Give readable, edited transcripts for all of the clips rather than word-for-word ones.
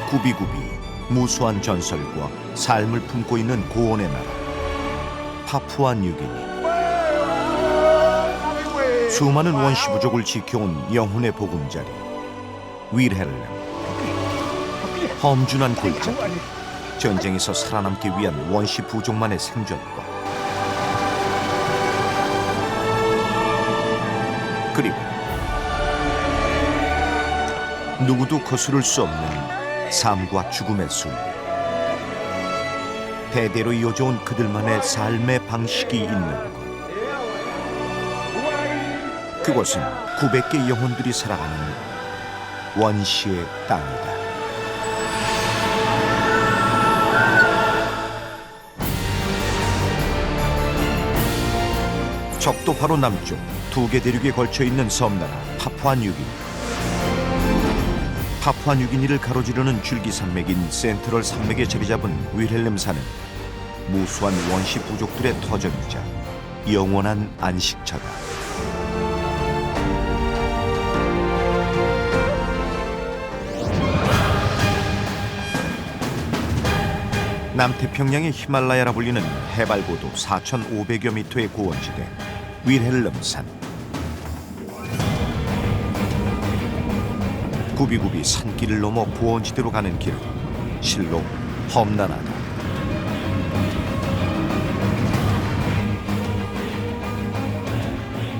구비구비 무수한 전설과 삶을 품고 있는 고원의 나라 파푸아 뉴기니. 수많은 원시 부족을 지켜온 영혼의 보금자리 윌헬름. 험준한 골짜기, 전쟁에서 살아남기 위한 원시 부족만의 생존과 그리고 누구도 거스를 수 없는 삶과 죽음의 순리. 대대로 이어져온 그들만의 삶의 방식이 있는 곳. 그곳은 900개 영혼들이 살아가는 원시의 땅이다. 적도 바로 남쪽 2개 대륙에 걸쳐 있는 섬나라 파푸아 뉴기니. 파푸아 뉴기니를 가로지르는 줄기산맥인 센트럴 산맥에 자리 잡은 윌헬름산은 무수한 원시 부족들의 터전이자 영원한 안식처다. 남태평양의 히말라야라 불리는 해발 고도 4,500여 미터의 고원지대 윌헬름산. 구비구비 산길을 넘어 고원지대로 가는 길은 실로 험난하다.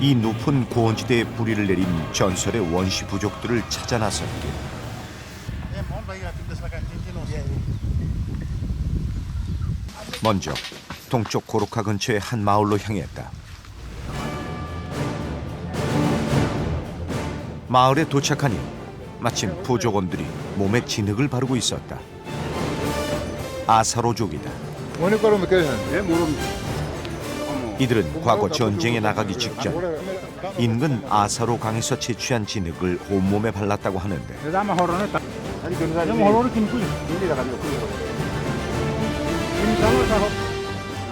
이 높은 고원지대에 뿌리를 내린 전설의 원시 부족들을 찾아 나선 길. 먼저 동쪽 고로카 근처의 한 마을로 향했다. 마을에 도착하니 마침 부족원들이 몸에 진흙을 바르고 있었다. 아사로족이다. 이들은 과거 전쟁에 나가기 직전 인근 아사로 강에서 채취한 진흙을 온몸에 발랐다고 하는데,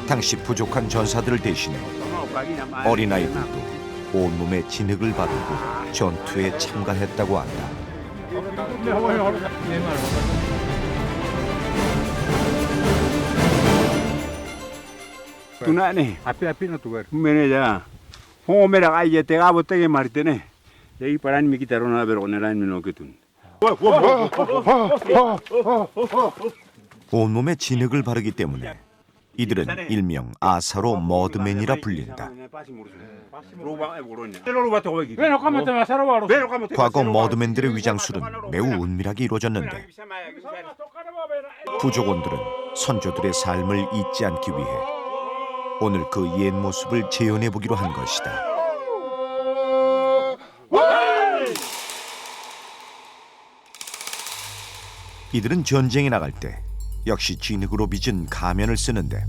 당시 부족한 전사들을 대신해 어린아이들도 온몸에 진흙을 바르고 전투에 참가했다고 한다. tunane api no tugar mene ja ho mera ai je te gabo te martene ei paran mi quitaron a ver onera en no que tun 온몸에 진흙을 바르기 때문에 이들은 일명 아사로 머드맨이라 불린다. 과거 머드맨들의 위장술은 매우 은밀하게 이루어졌는데 부족원들은 선조들의 삶을 잊지 않기 위해 오늘 그 옛 모습을 재현해 보기로 한 것이다. 이들은 전쟁에 나갈 때 역시 진흙으로 빚은 가면을 쓰는데,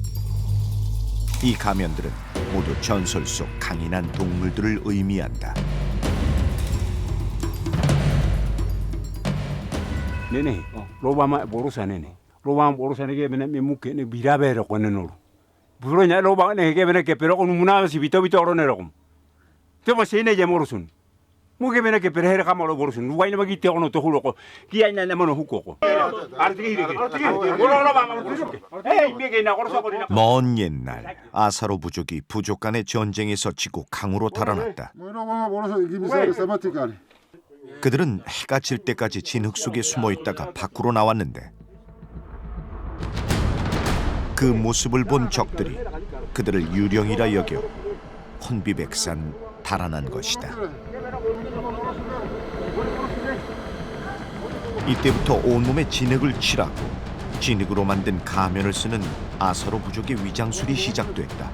이 가면들은 모두 전설 속 강인한 동물들을 의미한다. nene robama borusane robama borusane ke bene mi muke ne birabere konenoro buronya roba ne ke bene ke pero con muna si bito oronero kom te mo sene je morusun muke bene ke pero kama lo borusun wai ne bagite ono to hulo ko ki ai na mono huko 먼 옛날 아사로 부족이 부족 간의 전쟁에서 지고 강으로 달아났다. 그들은 해가 질 때까지 진흙 속에 숨어 있다가 밖으로 나왔는데, 그 모습을 본 적들이 그들을 유령이라 여겨 혼비백산 달아난 것이다. 이때부터 온몸에 진흙을 칠하고 진흙으로 만든 가면을 쓰는 아사로 부족의 위장술이 시작됐다.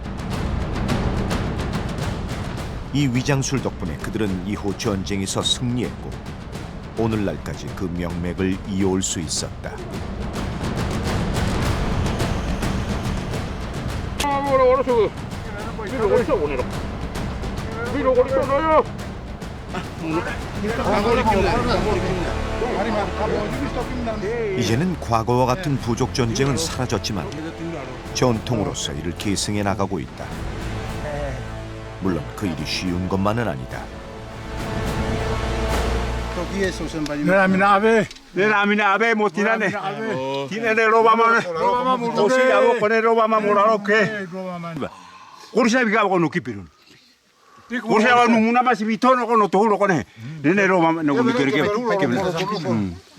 이 위장술 덕분에 그들은 이후 전쟁에서 승리했고 오늘날까지 그 명맥을 이어올 수 있었다. 이제는 과거와 같은 부족 전쟁은 사라졌지만 전통으로서 이를 계승해 나가고 있다. 물론 그 일이 쉬운 것만은 아니다. 내 남이네 아베 못 디나네. 디네네 로바만 오시 아버 거네 로바만 뭐라로 게. 고르샤비가 고 놓기 비룬. 고르샤가 누무나마시 비토노 고 놓도 로 거네. 네네 로바만 노고 미케르게.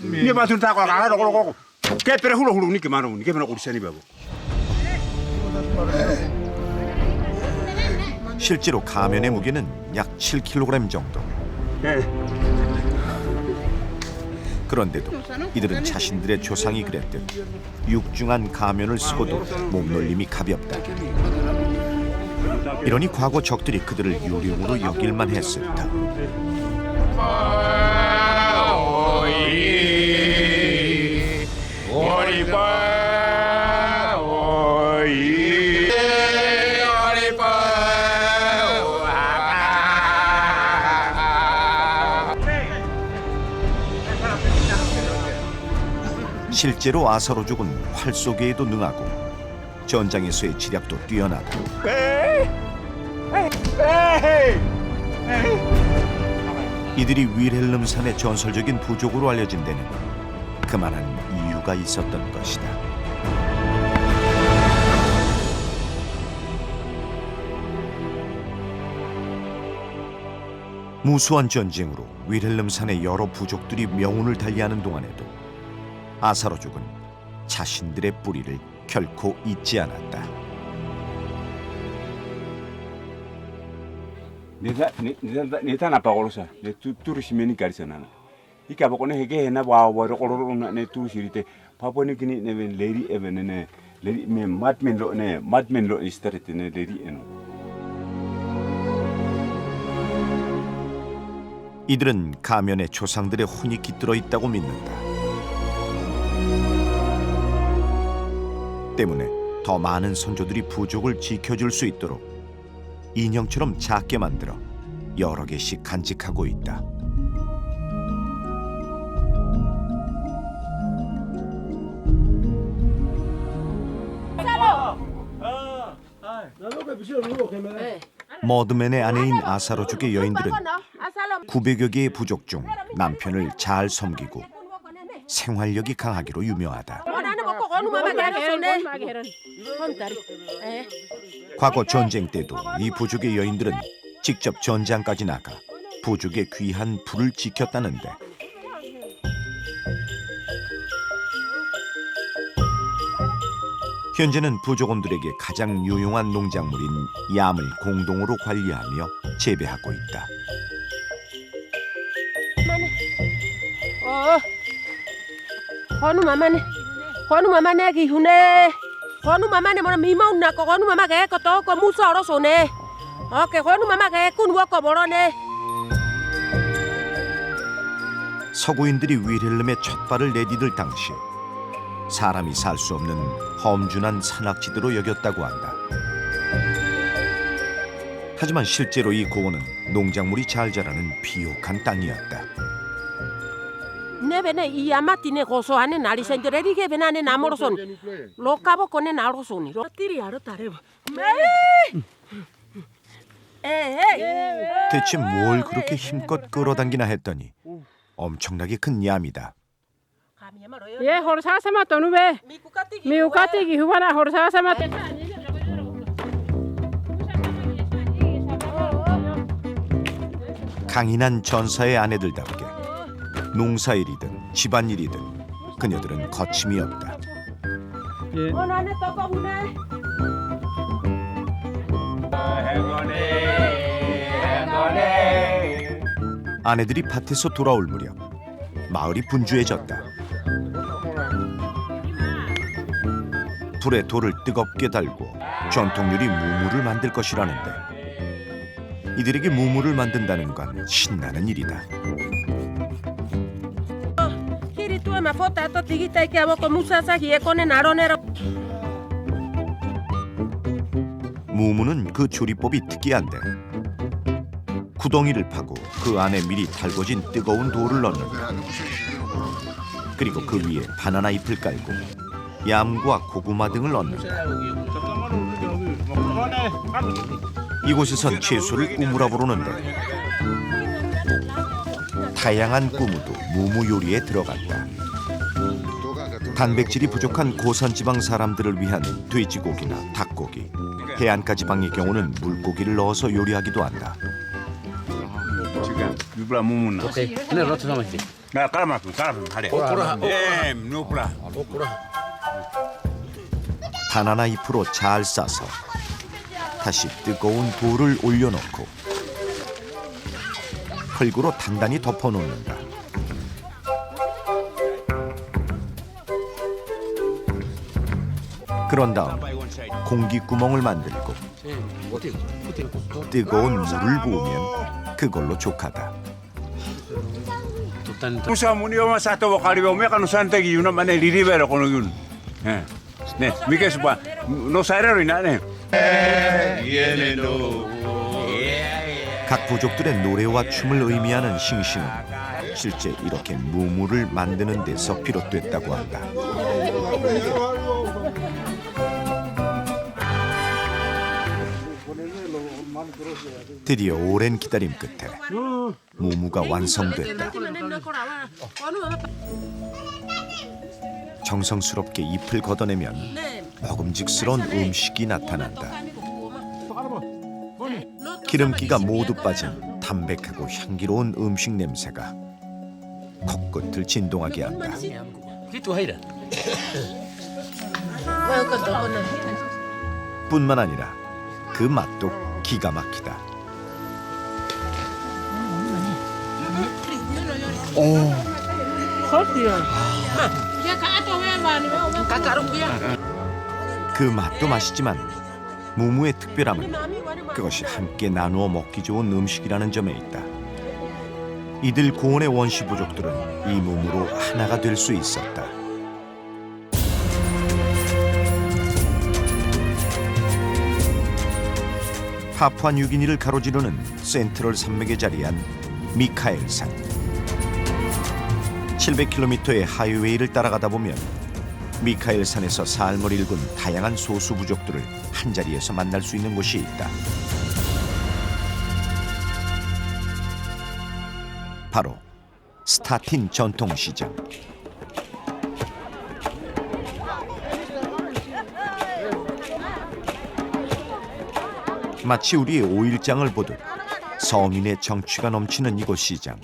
니 바순 타고 가라 고. 깨pe레 후루후루 니게 마노 니게 마노 고르샤니 바보. 실제로 가면의 무게는 약 7kg 정도. 그런데도 이들은 자신들의 조상이 그랬듯 육중한 가면을 쓰고도 몸놀림이 가볍다. 이러니 과거 적들이 그들을 유령으로 여길만 했을 터. 실제로 아사로족은 활 쏘기에도 능하고 전장에서의 지략도 뛰어나다. 이들이 윌헬름산의 전설적인 부족으로 알려진 데는 그만한 이유가 있었던 것이다. 무수한 전쟁으로 윌헬름산의 여러 부족들이 명운을 달리하는 동안에도 아사로족은 자신들의 뿌리를 결코 잊지 않았다. 네타 나 파고로사. 네 투르시메니 가리사나. 이까 보고네 헤게 나 와와로 꼬로로나 네 투르시리테 파포니 기니 네 레리 에베네 레리 메 맛멘로 이스타르테네 레리 에노. 이들은 가면에 조상들의 혼이 깃들어 있다고 믿는다. 때문에 더 많은 선조들이 부족을 지켜줄 수 있도록 인형처럼 작게 만들어 여러 개씩 간직하고 있다. 머드맨의 아내인 아사로족의 여인들은 900여 개의 부족 중 남편을 잘 섬기고 생활력이 강하기로 유명하다. 과거 전쟁 때도 이 부족의 여인들은 직접 전장까지 나가 부족의 귀한 불을 지켰다는데 현재는 부족원들에게 가장 유용한 농작물인 얌을 공동으로 관리하며 재배하고 있다. Konu mama ne ki hune. Konu mama ne mona mima una ko konu mama ke ko to ko musa oro sone. Okay, konu mama ke kun wo ko borone. 서구인들이 윌헬름의 첫 발을 내디딜 당시 사람이 살 수 없는 험준한 산악지대로 여겼다고 한다. 하지만 실제로 이 고원은 농작물이 잘 자라는 비옥한 땅이었다. Ne bene I amati ne goso ane nari sendere ke bena ne namoro son. Lo kabo kone naro soni. Lo tiri aro tare. 대체 뭘 그렇게 힘껏 끌어당기나 했더니 엄청나게 큰 얌이다. 예, horsa sama tonu be. Miukati ki hubana horsa sama. 강인한 전사의 아내들답게 농사일이든 집안일이든 그녀들은 거침이 없다. Onane toko hune. 아내들이 밭에서 돌아올 무렵 마을이 분주해졌다. 불에 돌을 뜨겁게 달고 전통 요리 무물을 만들 것이라는데 이들에게 무물을 만든다는 건 신나는 일이다. Kiri tu ma fota to tigita ke abo ko musa sa ki e kone naronero. 무무는 그 조리법이 특이한데 구덩이를 파고 그 안에 미리 달궈진 뜨거운 돌을 넣는다. 그리고 그 위에 바나나 잎을 깔고 얌과 고구마 등을 넣는다. 이곳에선 채소를 꾸무라 부르는데 다양한 꾸무도 무무 요리에 들어갔다. 단백질이 부족한 고산지방 사람들을 위한 돼지고기나 닭고기, 해안가 지방의 경우는 물고기를 넣어서 요리하기도 한다. 지금 유브라 무문나. 오케이. 네, 로트 삼았지. 나 까마고 하래. 예, 노브라. 바나나 잎으로 잘 싸서 다시 뜨거운 돌을 올려놓고 흙으로 단단히 덮어놓는다. 그런 다음 공기구멍을 만들고 뜨거운 물을 부으면 그걸로 족하다. Usa muni oma sato wakariwa umeka no santegi yuna mane liribero kono yun. Ne, mike supa no sairero inane. 각 부족들의 노래와 춤을 의미하는 싱싱은 실제 이렇게 무물을 만드는 데서 비롯됐다고 한다. 드디어 오랜 기다림 끝에 무무가 완성됐다. 정성스럽게 잎을 걷어내면 먹음직스러운 음식이 나타난다. 기름기가 모두 빠진 담백하고 향기로운 음식 냄새가 코끝을 진동하게 한다. 뿐만 아니라 그 맛도 기가 막히다. 그 맛도 맛이지만 무무의 특별함은 그것이 함께 나누어 먹기 좋은 음식이라는 점에 있다. 이들 고원의 원시 부족들은 이 무무로 하나가 될 수 있었다. 파푸아 뉴기니를 가로지르는 센트럴 산맥에 자리한 미카엘산. 700km의 하이웨이를 따라가다 보면 미카엘산에서 삶을 일군 다양한 소수 부족들을 한자리에서 만날 수 있는 곳이 있다. 바로 스타틴 전통시장. 마치 우리의 5.1장을 보듯 서민의 정취가 넘치는 이곳 시장.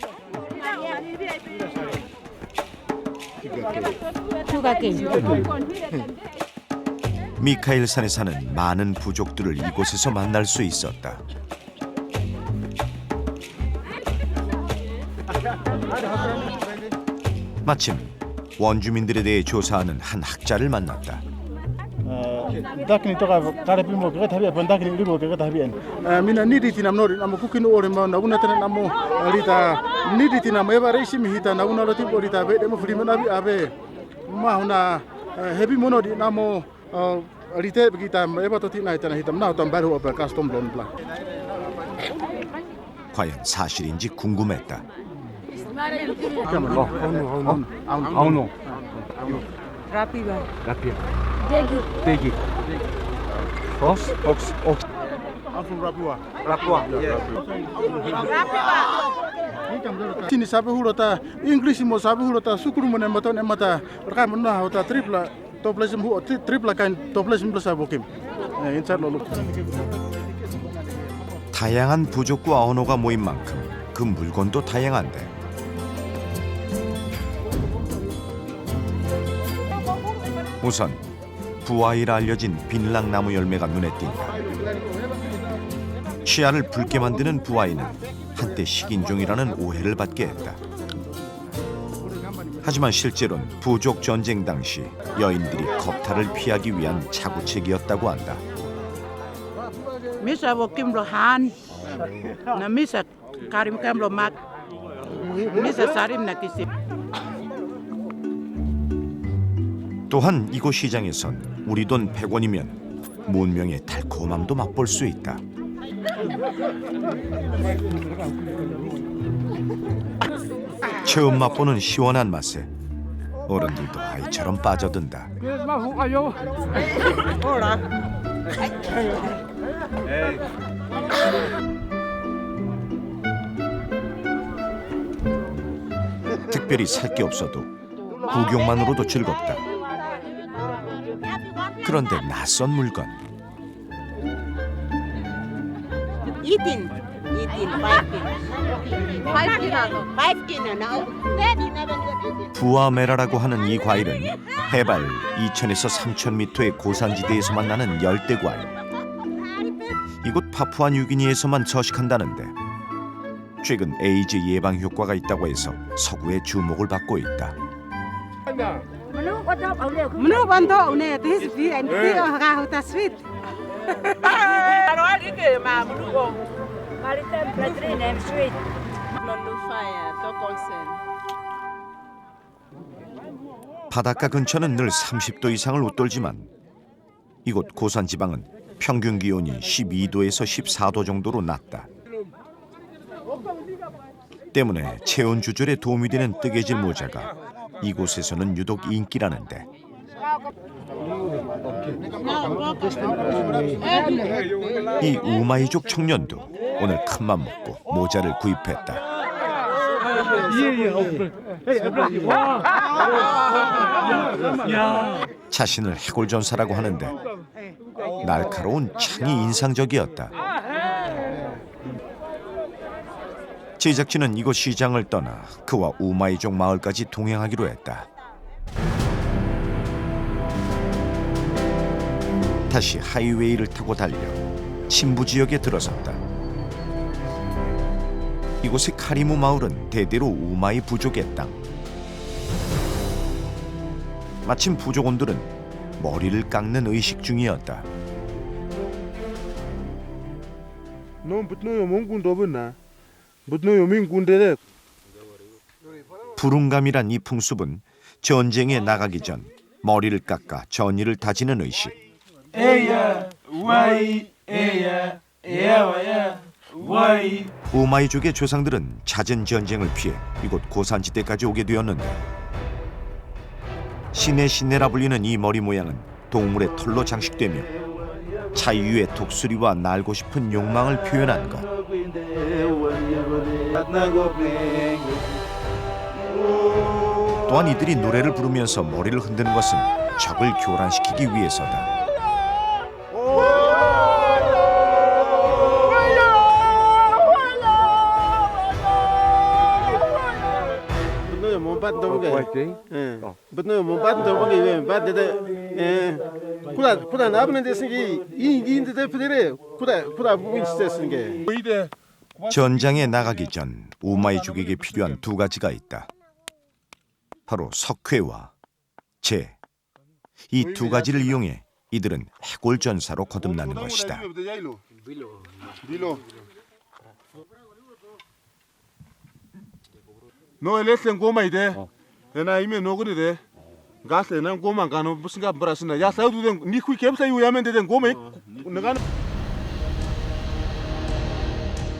미카엘산에 사는 많은 부족들을 이곳에서 만날 수 있었다. 마침 원주민들에 대해 조사하는 한 학자를 만났다. dakni toka karapi mo kata habi apa dakni libo kata habi en mina nidi tina nori namu kukin ore ma na una tana namu rita nidi tina ma eba reisi mi hita na una loti borita be demo frima nabi abe ma una hebi mono di namu rite kita eba toti na tana hitam na tam baru apa custom loan bla. 과연 사실인지 궁금했다. 아우노. Rápido. 라피아. Degi. 대기. 옥스. I'm from Rapua. 라푸아. Sini sabe hurota English mo sabe hurota sukuru mo nematon emata raka mo na hota tripla toples mo tripla kan toples mo sa bokim. Inside lo. 다양한 부족과 언어가 모인 만큼 그 물건도 다양한데 우선 부아이라 알려진 빈랑나무 열매가 눈에 띈다. 치아를 붉게 만드는 부아이는 한때 식인종이라는 오해를 받게 했다. 하지만 실제로는 부족 전쟁 당시 여인들이 겁탈을 피하기 위한 자구책이었다고 한다. Misa bokim lo han na misa karim kam lo mak misa sarim na kisip. 또한 이곳 시장에선 우리 돈 100원이면 문명의 달콤함도 맛볼 수 있다. 처음 맛보는 시원한 맛에 어른들도 아이처럼 빠져든다. 특별히 살 게 없어도 구경만으로도 즐겁다. 그런데 낯선 물건. Itin. Itin. 5 kilo now. 부아메라라고 하는 이 과일은 해발 2,000에서 3,000m의 고산지대에서만 나는 열대 과일. 이곳 파푸아뉴기니에서만 서식한다는데 최근 에이즈 예방 효과가 있다고 해서 서구의 주목을 받고 있다. Menu bantu ne this di and di ha ta sweet. 바닷가 근처는 늘 30도 이상을 웃돌지만 이곳 고산 지방은 평균 기온이 12도에서 14도 정도로 낮다. 때문에 체온 조절에 도움이 되는 뜨개질 모자가 이곳에서는 유독 인기라는데 이 우마이족 청년도 오늘 큰맘 먹고 모자를 구입했다. 자신을 해골전사라고 하는데 날카로운 창이 인상적이었다. 제작진은 이곳 시장을 떠나 그와 우마이족 마을까지 동행하기로 했다. 다시 하이웨이를 타고 달려 친부 지역에 들어섰다. 이곳의 카리무 마을은 대대로 우마이 부족의 땅. 마침 부족원들은 머리를 깎는 의식 중이었다. 부릉감이란 이 풍습은 전쟁에 나가기 전 머리를 깎아 전의를 다지는 의식. 우마이족의 조상들은 잦은 전쟁을 피해 이곳 고산지대까지 오게 되었는데 신의 신내라 불리는 이 머리 모양은 동물의 털로 장식되며 자유의 독수리와 날고 싶은 욕망을 표현한 것. 또한 이들이 노래를 부르면서 머리를 흔드는 것은 적을 교란시키기 위해서다. 전장에 나가기 전 우마이족에게 필요한 두 가지가 있다. 바로 석회와 재. 이 두 가지를 이용해 이들은 해골전사로 거듭나는 것이다. No elesen goma ide. Ena ime no gure de. Gas ena goma gano businga brasina. Ya sa du den ni ku kemsa yu yamen de den goma. Nagan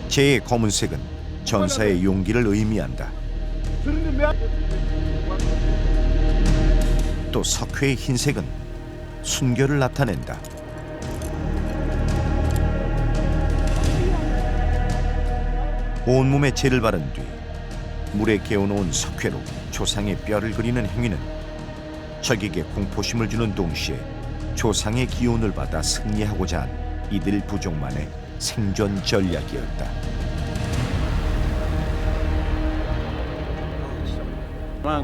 재의 검은색은 전사의 용기를 의미한다. 또 석회의 흰색은 순결을 나타낸다. 온몸에 재를 바른 뒤 물에 개어놓은 석회로 조상의 뼈를 그리는 행위는 적에게 공포심을 주는 동시에 조상의 기운을 받아 승리하고자 한 이들 부족만의 생존 전략이었다.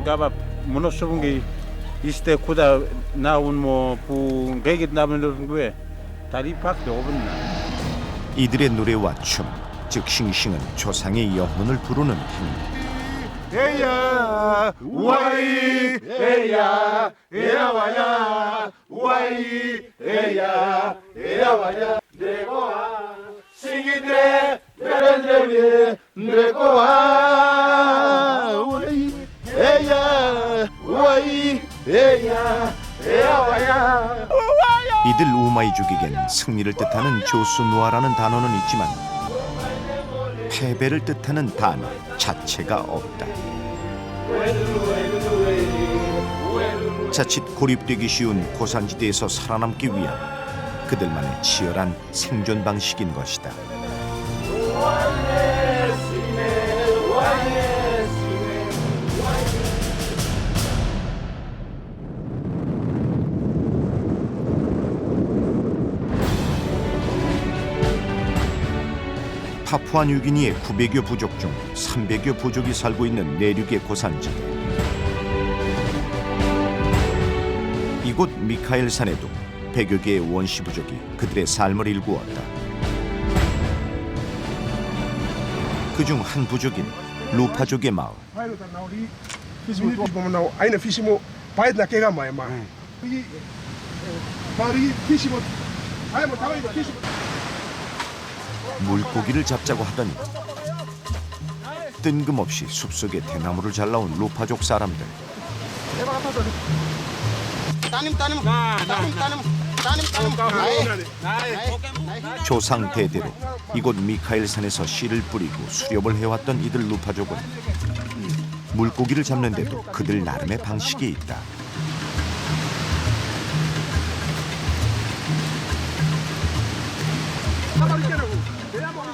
Gaba monosubungi iste kuda na unmo pu gegit na benwe tari pak de obna. 이들의 노래와 춤, 즉 싱싱은 조상의 영혼을 부르는 행위. eya wai eya eya waya wai eya waya degoa singidre derendre degoa wai eya wai eya waya. 이들 우마이족에겐 승리를 뜻하는 조수누아라는 단어는 있지만 패배를 뜻하는 단어 자체가 없다. 자칫 고립되기 쉬운 고산지대에서 살아남기 위한 그들만의 치열한 생존 방식인 것이다. 파푸아뉴기니의 900여 부족 중 300여 부족이 살고 있는 내륙의 고산지대. 이곳 미카엘산에도 100여 개의 원시 부족이 그들의 삶을 일구었다. 그중 한 부족인 루파족의 마을. 물고기를 잡자고 하더니 뜬금없이 숲속에 대나무를 잘라온 루파족 사람들. 조상 대대로 이곳 미카엘산에서 씨를 뿌리고 수렵을 해왔던 이들 루파족은 물고기를 잡는데도 그들 나름의 방식이 있다.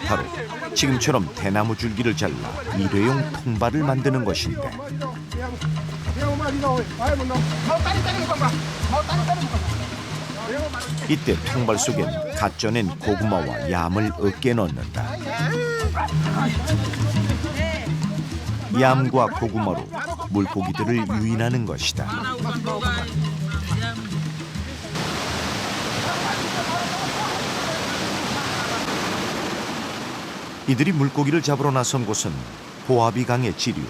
바로 지금처럼 대나무 줄기를 잘라 일회용 통발을 만드는 것인데, 이때 통발 속엔 갓 쪄낸 고구마와 얌을 으깨 넣는다. 얌과 고구마로 물고기들을 유인하는 것이다. 이들이 물고기를 잡으러 나선 곳은 보아비 강의 지류